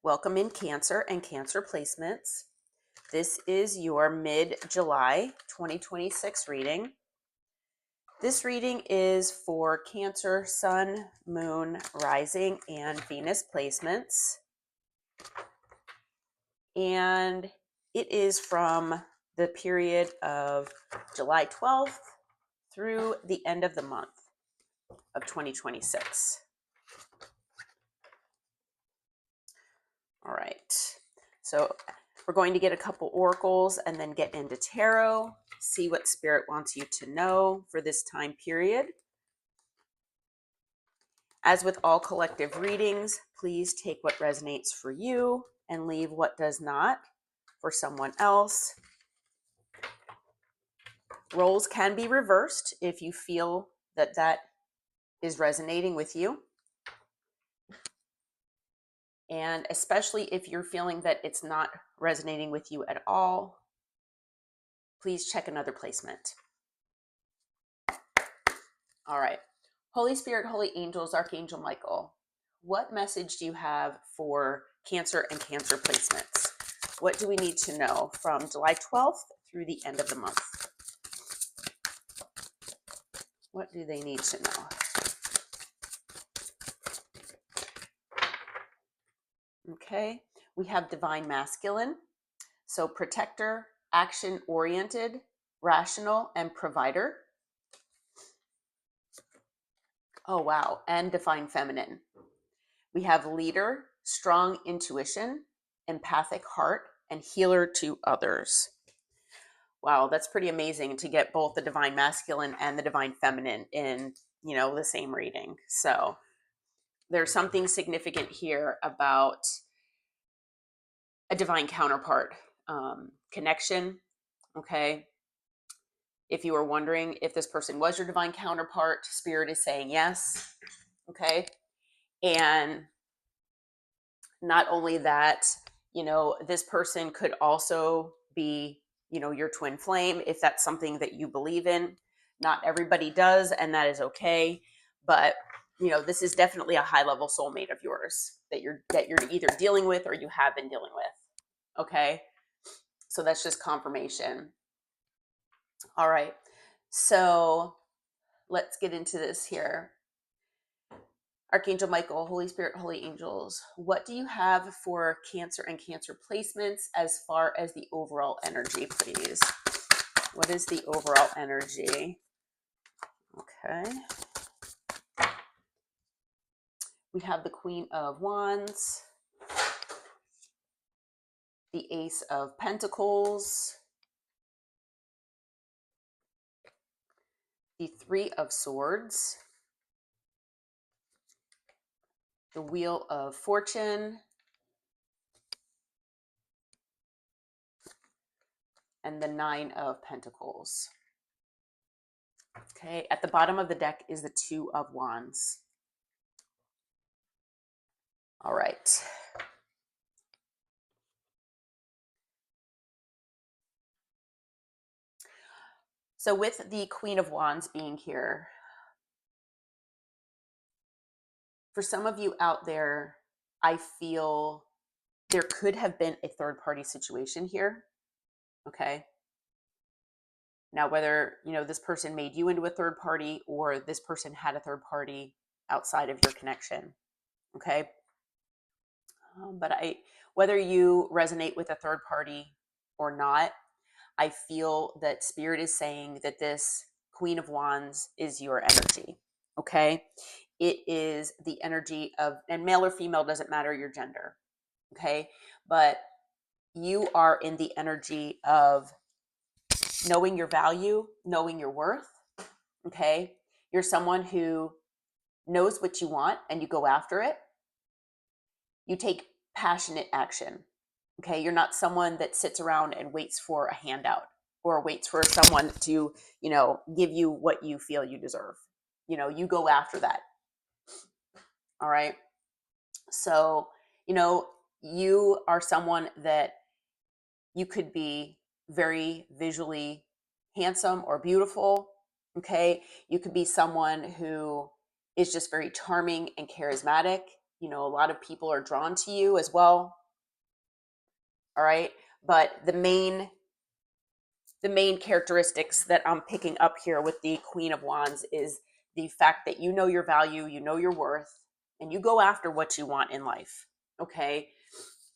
Welcome in Cancer and Cancer placements. This is your mid-July 2026 reading. This reading is for Cancer, Sun, Moon, Rising, and Venus placements. And it is from the period of July 12th through the end of the month of 2026. All right. So we're going to get a couple oracles and then get into tarot, see what Spirit wants you to know for this time period. As with all collective readings, please take what resonates for you and leave what does not for someone else. Roles can be reversed if you feel that that is resonating with you. And especially if you're feeling that it's not resonating with you at all, please check another placement. All right. Holy Spirit, Holy Angels, Archangel Michael, what message do you have for Cancer and Cancer placements? What do we need to know from July 12th through the end of the month? What do they need to know? Okay, we have Divine Masculine. So protector, action-oriented, rational, and provider. Oh, wow. And Divine Feminine. We have leader, strong intuition, empathic heart, and healer to others. Wow, that's pretty amazing to get both the Divine Masculine and the Divine Feminine in, the same reading. So there's something significant here about a divine counterpart connection. Okay. If you were wondering if this person was your divine counterpart, Spirit is saying yes. Okay. And not only that, this person could also be, your twin flame, if that's something that you believe in. Not everybody does, and that is okay. But, this is definitely a high level soulmate of yours that you're either dealing with or you have been dealing with. Okay. So that's just confirmation. All right. So let's get into this here. Archangel Michael, Holy Spirit, Holy Angels, what do you have for Cancer and Cancer placements as far as the overall energy, please? What is the overall energy? Okay. We have the Queen of Wands, the Ace of Pentacles, the Three of Swords, the Wheel of Fortune, and the Nine of Pentacles. Okay, at the bottom of the deck is the Two of Wands. All right. So with the Queen of Wands being here, for some of you out there, I feel there could have been a third party situation here. Okay. Now, whether, this person made you into a third party or this person had a third party outside of your connection. Okay. But whether you resonate with a third party or not, I feel that Spirit is saying that this Queen of Wands is your energy. Okay. It is the energy of, and male or female, doesn't matter your gender. Okay. But you are in the energy of knowing your value, knowing your worth. Okay. You're someone who knows what you want and you go after it. You take passionate action. Okay. You're not someone that sits around and waits for a handout or waits for someone to, give you what you feel you deserve. You go after that. All right. So, you are someone that you could be very visually handsome or beautiful. Okay. You could be someone who is just very charming and charismatic. a lot of people are drawn to you as well. All right. But the main characteristics that I'm picking up here with the Queen of Wands is the fact that you know your value, you know your worth, and you go after what you want in life. Okay.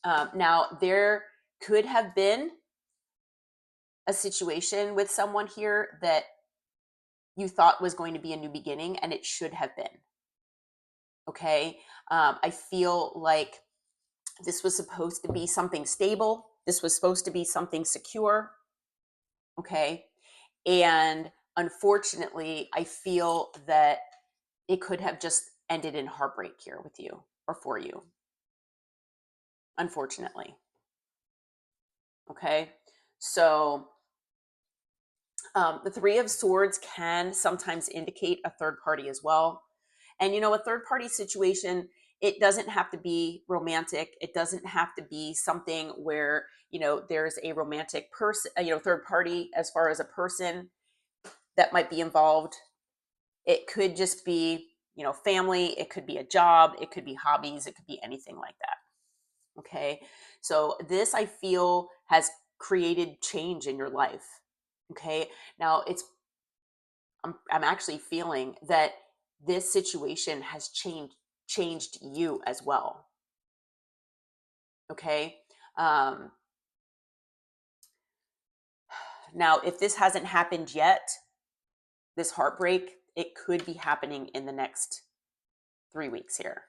Now, there could have been a situation with someone here that you thought was going to be a new beginning, and it should have been. Okay. I feel like this was supposed to be something stable. This was supposed to be something secure. Okay. And unfortunately, I feel that it could have just ended in heartbreak here with you or for you. Unfortunately. Okay. So the Three of Swords can sometimes indicate a third party as well. And, a third party situation, it doesn't have to be romantic. It doesn't have to be something where, there's a romantic person, third party as far as a person that might be involved. It could just be, family. It could be a job. It could be hobbies. It could be anything like that. Okay. So this, I feel, has created change in your life. Okay. Now I'm actually feeling that this situation has changed you as well. Okay. Um, Now, if this hasn't happened yet, this heartbreak, it could be happening in the next 3 weeks here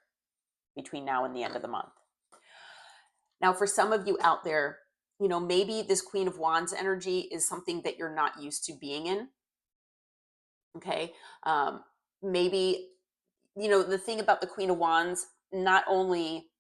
between now and the end of the month. Now, for some of you out there, maybe this Queen of Wands energy is something that you're not used to being in. Okay. Maybe, the thing about the Queen of Wands, not only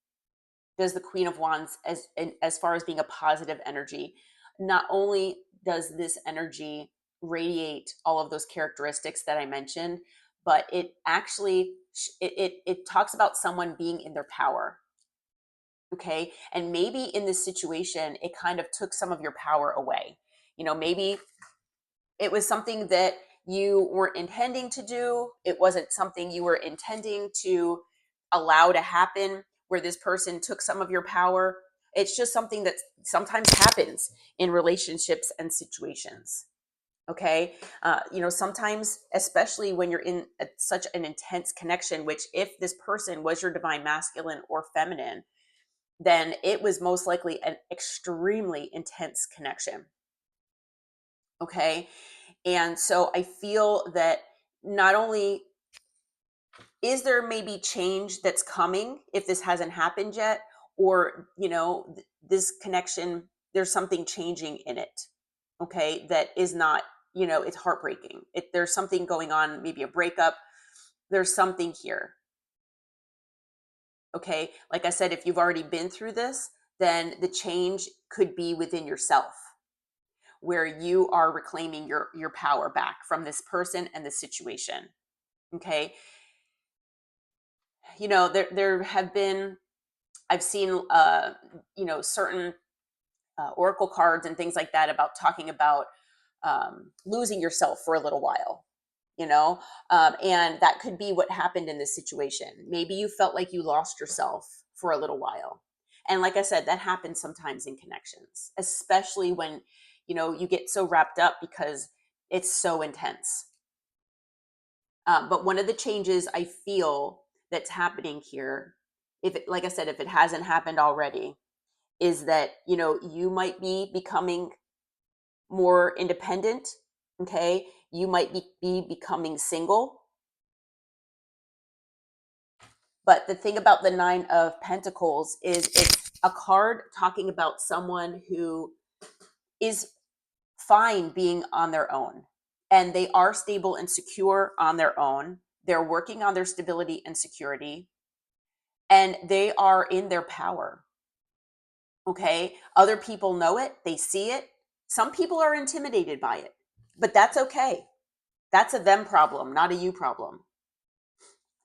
does the Queen of Wands, as far as being a positive energy, not only does this energy radiate all of those characteristics that I mentioned, but it actually it talks about someone being in their power. Okay. And maybe in this situation, it kind of took some of your power away. Maybe it was something that you weren't intending to do. It wasn't something you were intending to allow to happen, where this person took some of your power. It's just something that sometimes happens in relationships and situations. Okay. Sometimes, especially when you're in such an intense connection, which if this person was your divine masculine or feminine, then it was most likely an extremely intense connection. Okay. And so I feel that not only is there maybe change that's coming if this hasn't happened yet, or, this connection, there's something changing in it. Okay. That is not, it's heartbreaking. There's something going on, maybe a breakup. There's something here. Okay. Like I said, if you've already been through this, then the change could be within yourself, where you are reclaiming your power back from this person and this situation. Okay. There have been, I've seen, certain oracle cards and things like that about talking about losing yourself for a little while, and that could be what happened in this situation. Maybe you felt like you lost yourself for a little while. And like I said, that happens sometimes in connections, especially when, you get so wrapped up because it's so intense. But one of the changes I feel that's happening here, like I said, if it hasn't happened already, is that, you might be becoming more independent. Okay. You might be becoming single. But the thing about the Nine of Pentacles is it's a card talking about someone who is fine being on their own, and they are stable and secure on their own. They're working on their stability and security, and they are in their power. Okay. Other people know it. They see it. Some people are intimidated by it, but that's okay. That's a them problem, not a you problem.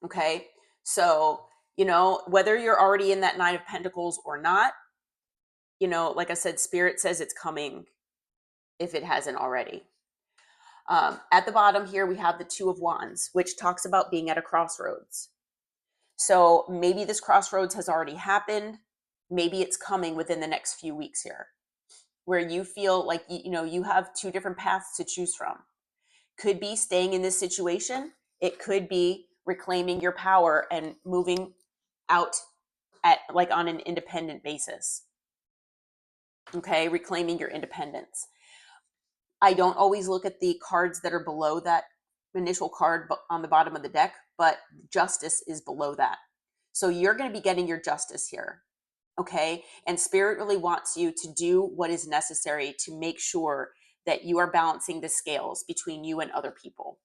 Okay. So, whether you're already in that Nine of Pentacles or not, like I said, Spirit says it's coming if it hasn't already. At the bottom here, we have the Two of Wands, which talks about being at a crossroads. So maybe this crossroads has already happened. Maybe it's coming within the next few weeks here, where you feel like, you have two different paths to choose from. Could be staying in this situation. It could be reclaiming your power and moving out at like on an independent basis. Okay, reclaiming your independence. I don't always look at the cards that are below that initial card on the bottom of the deck, but justice is below that. So you're going to be getting your justice here. Okay. And spirit really wants you to do what is necessary to make sure that you are balancing the scales between you and other people.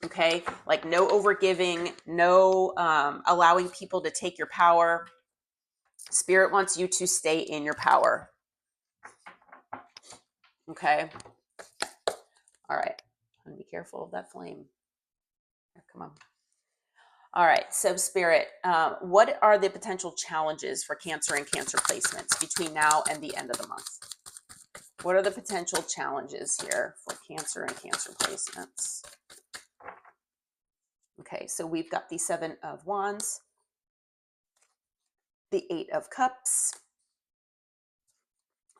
Okay. Like no overgiving, no allowing people to take your power. Spirit wants you to stay in your power. Okay. All right. I'm going to be careful of that flame. Here, come on. All right, so Spirit, what are the potential challenges for Cancer and Cancer placements between now and the end of the month? What are the potential challenges here for Cancer and Cancer placements? Okay, so we've got the Seven of Wands, the Eight of Cups,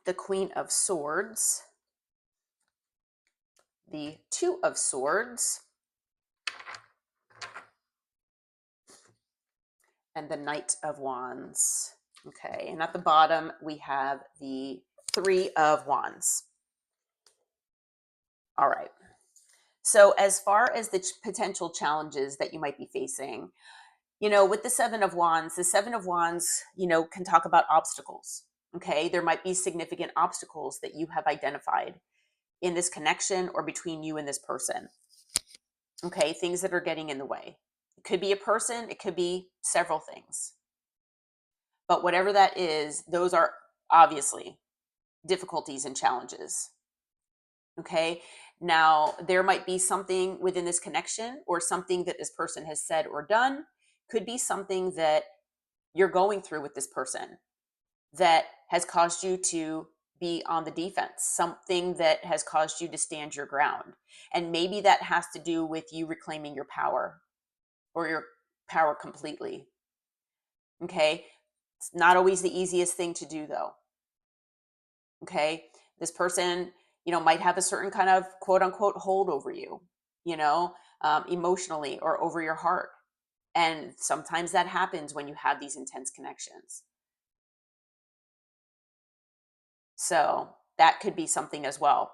the Queen of Swords, the Two of Swords, and the Knight of Wands. Okay, and at the bottom we have the Three of Wands. All right. So as far as the potential challenges that you might be facing, with the Seven of Wands, can talk about obstacles. Okay, there might be significant obstacles that you have identified in this connection or between you and this person. Okay, things that are getting in the way. It could be a person, it could be several things. But whatever that is, those are obviously difficulties and challenges. Okay, now there might be something within this connection or something that this person has said or done. Could be something that you're going through with this person that has caused you to be on the defense, something that has caused you to stand your ground. And maybe that has to do with you reclaiming your power or your power completely. Okay, it's not always the easiest thing to do though. Okay, this person, might have a certain kind of quote unquote hold over you, emotionally or over your heart. And sometimes that happens when you have these intense connections. So that could be something as well.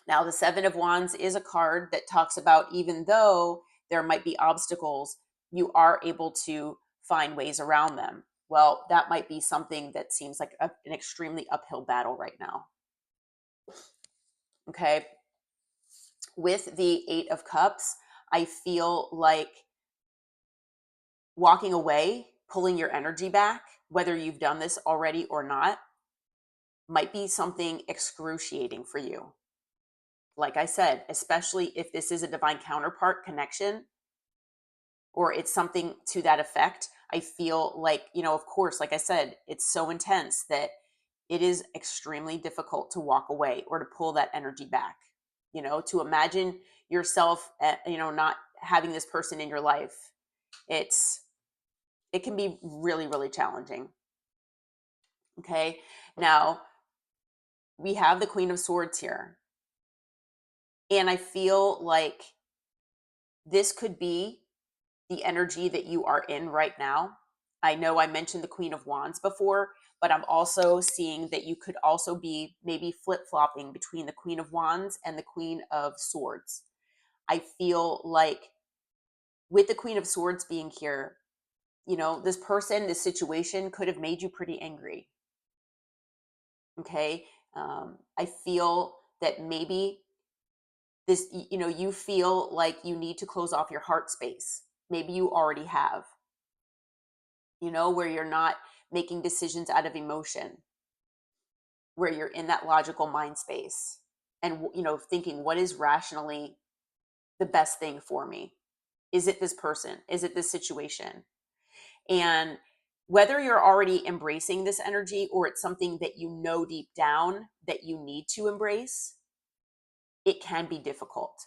Now, the Seven of Wands is a card that talks about even though there might be obstacles, you are able to find ways around them. Well, that might be something that seems like an extremely uphill battle right now. Okay. With the Eight of Cups, I feel like walking away, pulling your energy back, whether you've done this already or not, might be something excruciating for you. Like I said, especially if this is a divine counterpart connection or it's something to that effect, I feel like, of course, like I said, it's so intense that it is extremely difficult to walk away or to pull that energy back, to imagine yourself, not having this person in your life. It can be really, really challenging. Okay. Now we have the Queen of Swords here. And I feel like this could be the energy that you are in right now. I know I mentioned the Queen of Wands before, but I'm also seeing that you could also be maybe flip-flopping between the Queen of Wands and the Queen of Swords. I feel like with the Queen of Swords being here, this person, this situation could have made you pretty angry. Okay. I feel that maybe this, you feel like you need to close off your heart space. Maybe you already have, where you're not making decisions out of emotion, where you're in that logical mind space and, thinking what is rationally the best thing for me? Is it this person? Is it this situation? And whether you're already embracing this energy or it's something that you know deep down that you need to embrace, it can be difficult.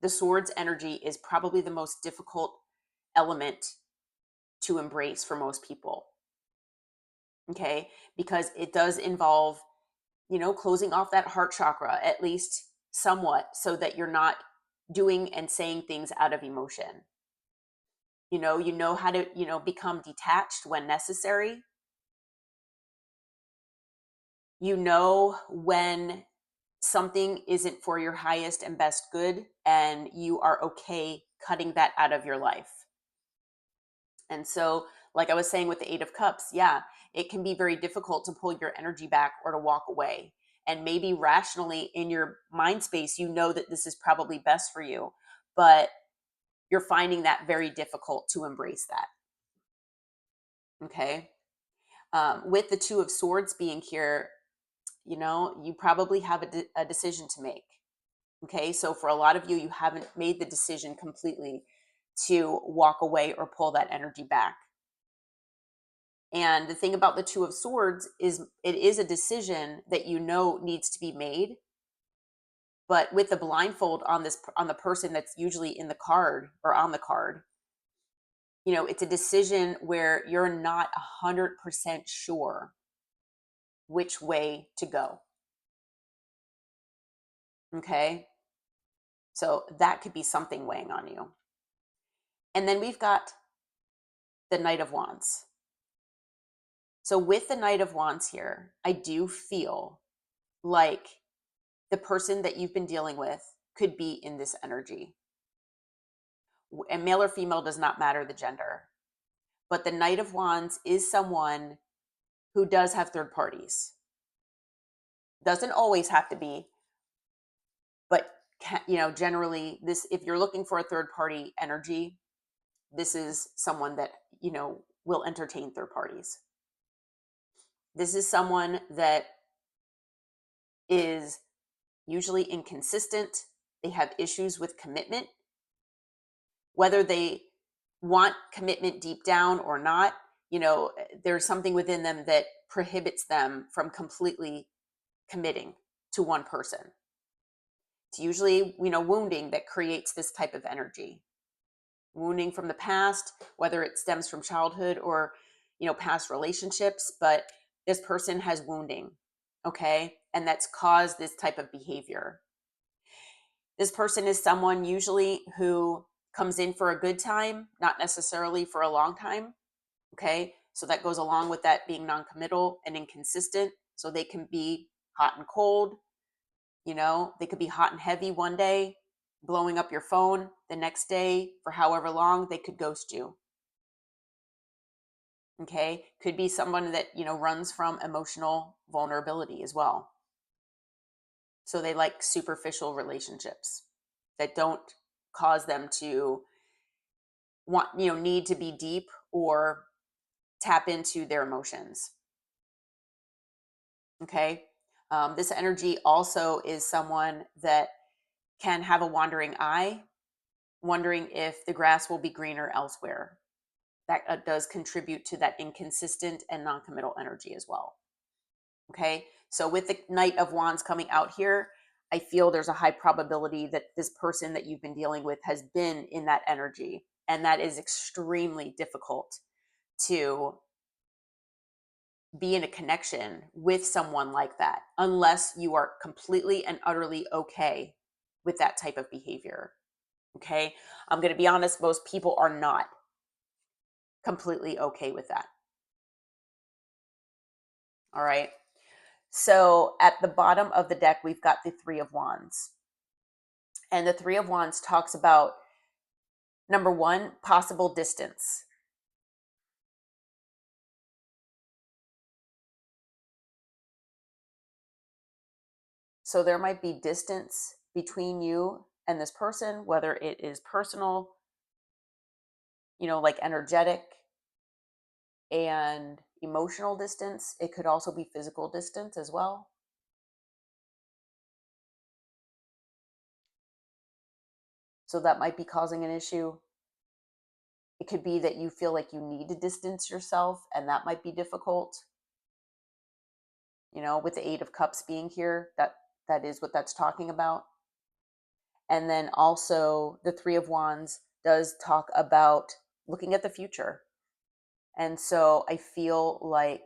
The Swords energy is probably the most difficult element to embrace for most people. Okay, because it does involve, closing off that heart chakra, at least somewhat, so that you're not doing and saying things out of emotion. You know how to, become detached when necessary. You know when something isn't for your highest and best good, and you are okay cutting that out of your life. And so, like I was saying with the Eight of Cups, yeah, it can be very difficult to pull your energy back or to walk away. And maybe rationally in your mind space, you know that this is probably best for you, but you're finding that very difficult to embrace that. Okay. With the Two of Swords being here, you probably have a decision to make. Okay. So for a lot of you, you haven't made the decision completely to walk away or pull that energy back. And the thing about the Two of Swords is it is a decision that needs to be made. But with the blindfold on the person that's usually in the card or on the card, it's a decision where you're not 100% sure which way to go. Okay? So that could be something weighing on you. And then we've got the Knight of Wands. So with the Knight of Wands here, I do feel like the person that you've been dealing with could be in this energy. And male or female does not matter, the gender. But the Knight of Wands is someone who does have third parties. Doesn't always have to be, but generally this, if you're looking for a third party energy, this is someone that, will entertain third parties. This is someone that is usually inconsistent. They have issues with commitment, whether they want commitment deep down or not. There's something within them that prohibits them from completely committing to one person. It's usually, wounding that creates this type of energy. Wounding from the past, whether it stems from childhood or, past relationships, but this person has wounding, okay? And that's caused this type of behavior. This person is someone usually who comes in for a good time, not necessarily for a long time, okay? So that goes along with that being non-committal and inconsistent. So they can be hot and cold, they could be hot and heavy one day, blowing up your phone. The next day, for however long, they could ghost you. Okay. Could be someone that, runs from emotional vulnerability as well. So they like superficial relationships that don't cause them to want, need to be deep or tap into their emotions. Okay. This energy also is someone that can have a wandering eye, wondering if the grass will be greener elsewhere. That does contribute to that inconsistent and non-committal energy as well. Okay, so with the Knight of Wands coming out here, I feel there's a high probability that this person that you've been dealing with has been in that energy, and that is extremely difficult to be in a connection with someone like that unless you are completely and utterly okay with that type of behavior. Okay, I'm going to be honest, most people are not completely okay with that. All right. So at the bottom of the deck, we've got the Three of Wands. And the Three of Wands talks about, number one, possible distance. So there might be distance between you and this person, whether it is personal, like energetic and emotional distance. It could also be physical distance as well. So that might be causing an issue. It could be that you feel like you need to distance yourself, and that might be difficult. With the Eight of Cups being here, that is what that's talking about. And then also the Three of Wands does talk about looking at the future. And so I feel like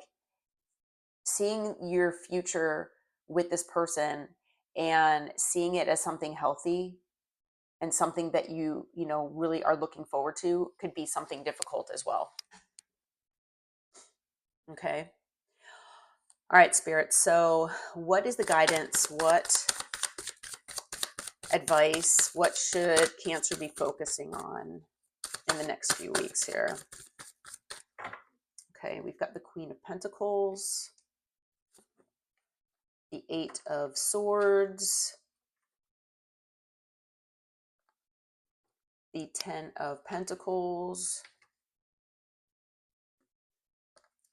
seeing your future with this person and seeing it as something healthy and something that you know really are looking forward to could be something difficult as well. Okay. All right, Spirit. So what is the guidance? What advice? What should Cancer be focusing on in the next few weeks here? Okay, we've got the Queen of Pentacles, the Eight of Swords, the Ten of Pentacles,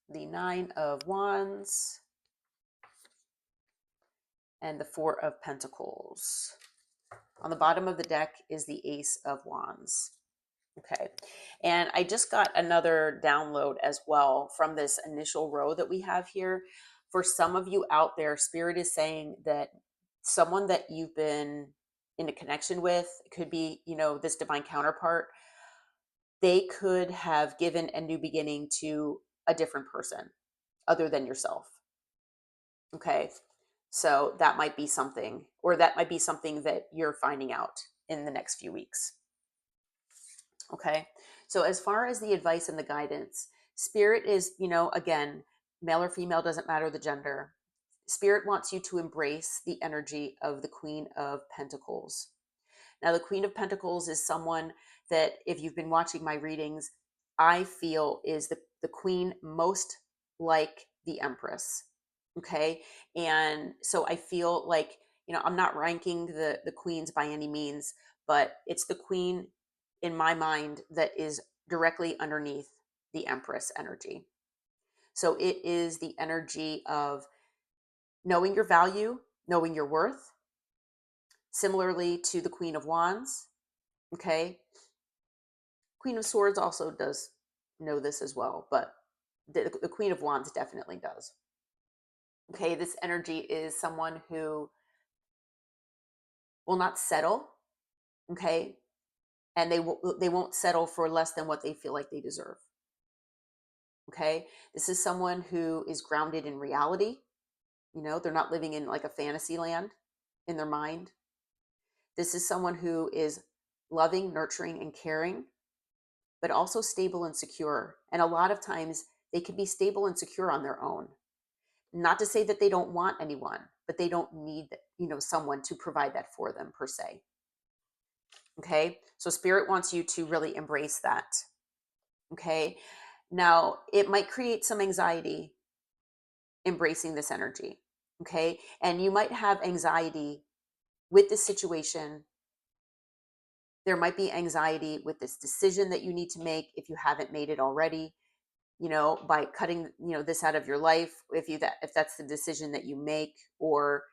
the Nine of Wands, and the Four of Pentacles. On the bottom of the deck is the Ace of Wands. Okay, and I just got another download as well from this initial row that we have here. For some of you out there, Spirit is saying that someone that you've been in a connection with, could be, you know, this divine counterpart, they could have given a new beginning to a different person other than yourself. Okay, so that might be something, or that might be something that you're finding out in the next few weeks. Okay, so as far as the advice and the guidance, Spirit is, you know, again, male or female, doesn't matter the gender. Spirit wants you to embrace the energy of the Queen of Pentacles. Now, the Queen of Pentacles is someone that, if you've been watching my readings, I feel is the queen most like the Empress. Okay. And so I feel like, you know, I'm not ranking the queens by any means, but it's the queen in my mind that is directly underneath the Empress energy. So it is the energy of knowing your value, knowing your worth, similarly to the Queen of Wands. Okay. Queen of Swords also does know this as well, but the Queen of Wands definitely does. Okay, this energy is someone who will not settle. Okay, and they won't settle for less than what they feel like they deserve. Okay, this is someone who is grounded in reality. You know, they're not living in like a fantasy land in their mind. This is someone who is loving, nurturing, and caring, but also stable and secure. And a lot of times they can be stable and secure on their own. Not to say that they don't want anyone, but they don't need, you know, someone to provide that for them per se. Okay, so Spirit wants you to really embrace that. Okay, now it might create some anxiety embracing this energy. Okay, and you might have anxiety with this situation. There might be anxiety with this decision that you need to make if you haven't made it already, you know, by cutting, you know, this out of your life, if that's the decision that you make, or,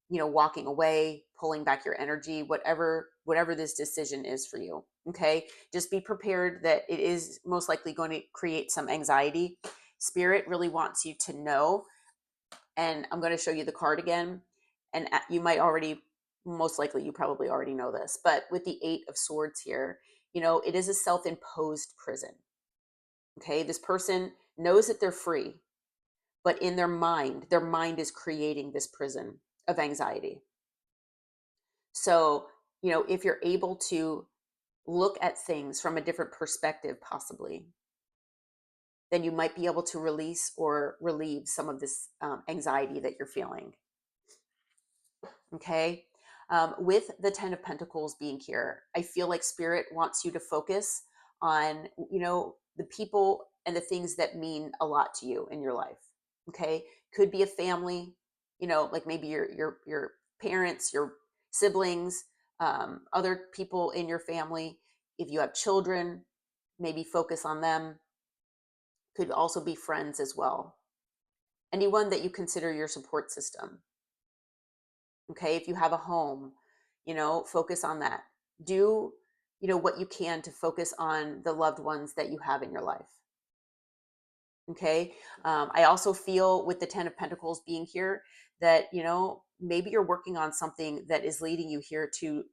you know, walking away, pulling back your energy, whatever this decision is for you. Okay, just be prepared that it is most likely going to create some anxiety. Spirit really wants you to know, and I'm going to show you the card again, and you might already, most likely you probably already know this, but with the Eight of Swords here, you know, it is a self-imposed prison. Okay, this person knows that they're free, but in their mind is creating this prison of anxiety. So, you know, if you're able to look at things from a different perspective, possibly, then you might be able to release or relieve some of this anxiety that you're feeling. Okay. With the Ten of Pentacles being here, I feel like Spirit wants you to focus on, you know, the people and the things that mean a lot to you in your life. Okay. Could be a family, you know, like maybe your parents, your siblings, other people in your family. If you have children, maybe focus on them. Could also be friends as well. Anyone that you consider your support system. Okay, if you have a home, you know, focus on that. Do, you know, what you can to focus on the loved ones that you have in your life. Okay, I also feel with the Ten of Pentacles being here that, you know, maybe you're working on something that is leading you here to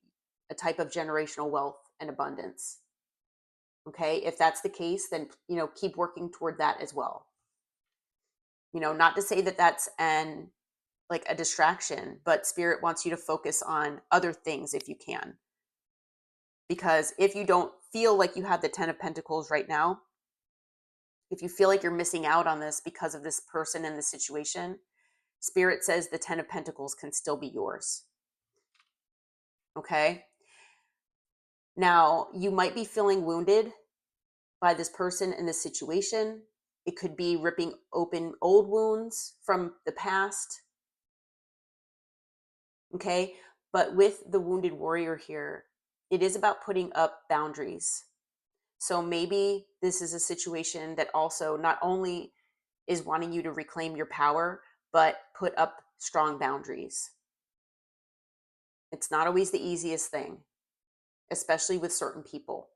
a type of generational wealth and abundance. Okay, if that's the case, then keep working toward that as well. Not to say that that's like a distraction, but spirit wants you to focus on other things if you can. Because if you don't feel like you have the 10 of Pentacles right now, if you feel like you're missing out on this because of this person and the situation, Spirit says the 10 of Pentacles can still be yours. Okay? Now, you might be feeling wounded by this person and this situation. It could be ripping open old wounds from the past. Okay? But with the wounded warrior here, it is about putting up boundaries. So maybe this is a situation that also not only is wanting you to reclaim your power, but put up strong boundaries. It's not always the easiest thing, especially with certain people.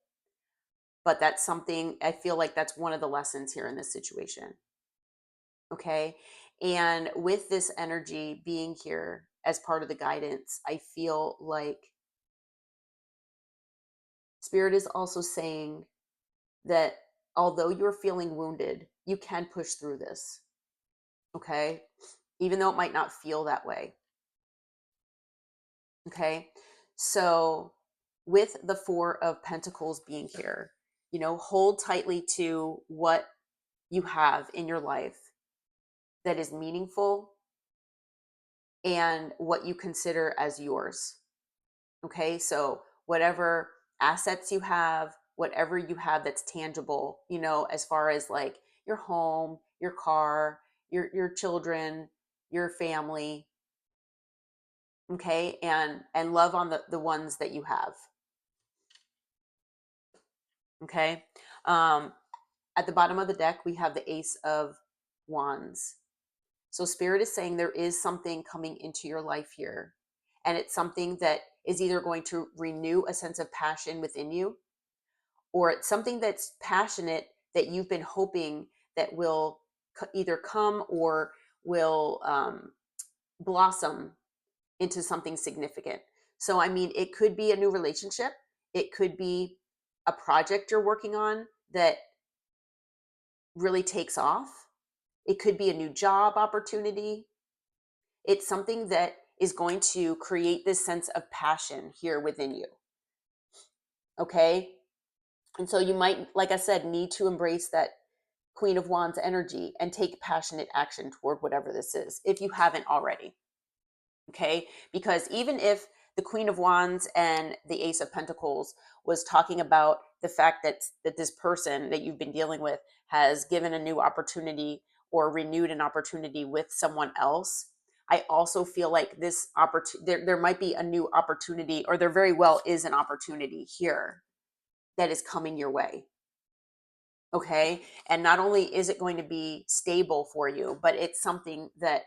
But that's something, I feel like that's one of the lessons here in this situation. Okay. And with this energy being here as part of the guidance, I feel like Spirit is also saying that although you're feeling wounded, you can push through this. Okay. Even though it might not feel that way. Okay. So with the Four of Pentacles being here, hold tightly to what you have in your life that is meaningful and what you consider as yours. Okay. So whatever assets you have, whatever you have that's tangible, as far as like your home, your car, your children, your family. Okay. And love on the ones that you have. Okay. At the bottom of the deck, we have the Ace of Wands. So Spirit is saying there is something coming into your life here. And it's something that is either going to renew a sense of passion within you, or it's something that's passionate that you've been hoping that will either come or will blossom into something significant. So, I mean, it could be a new relationship. It could be a project you're working on that really takes off. It could be a new job opportunity. It's something that is going to create this sense of passion here within you. Okay. And so you might, like I said, need to embrace that Queen of Wands energy and take passionate action toward whatever this is, if you haven't already. Okay. Because even if the Queen of Wands and the Ace of Pentacles was talking about the fact that this person that you've been dealing with has given a new opportunity or renewed an opportunity with someone else, I also feel like this opportunity, there might be a new opportunity, or there very well is an opportunity here that is coming your way. Okay. And not only is it going to be stable for you, but it's something that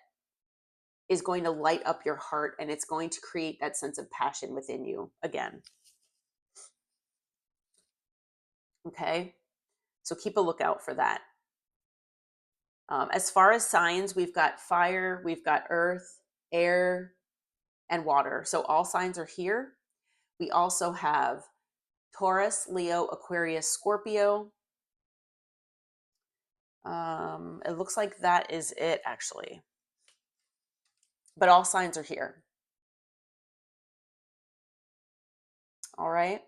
is going to light up your heart, and it's going to create that sense of passion within you again. Okay. So keep a lookout for that. As far as signs, we've got fire, we've got earth, air, and water. So all signs are here. We also have Taurus, Leo, Aquarius, Scorpio. It looks like that is it, actually. But all signs are here. All right.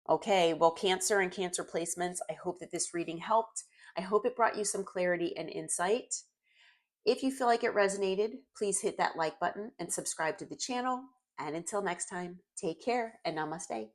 Okay, well, Cancer and Cancer placements, I hope that this reading helped. I hope it brought you some clarity and insight. If you feel like it resonated, please hit that like button and subscribe to the channel. And until next time, take care and namaste.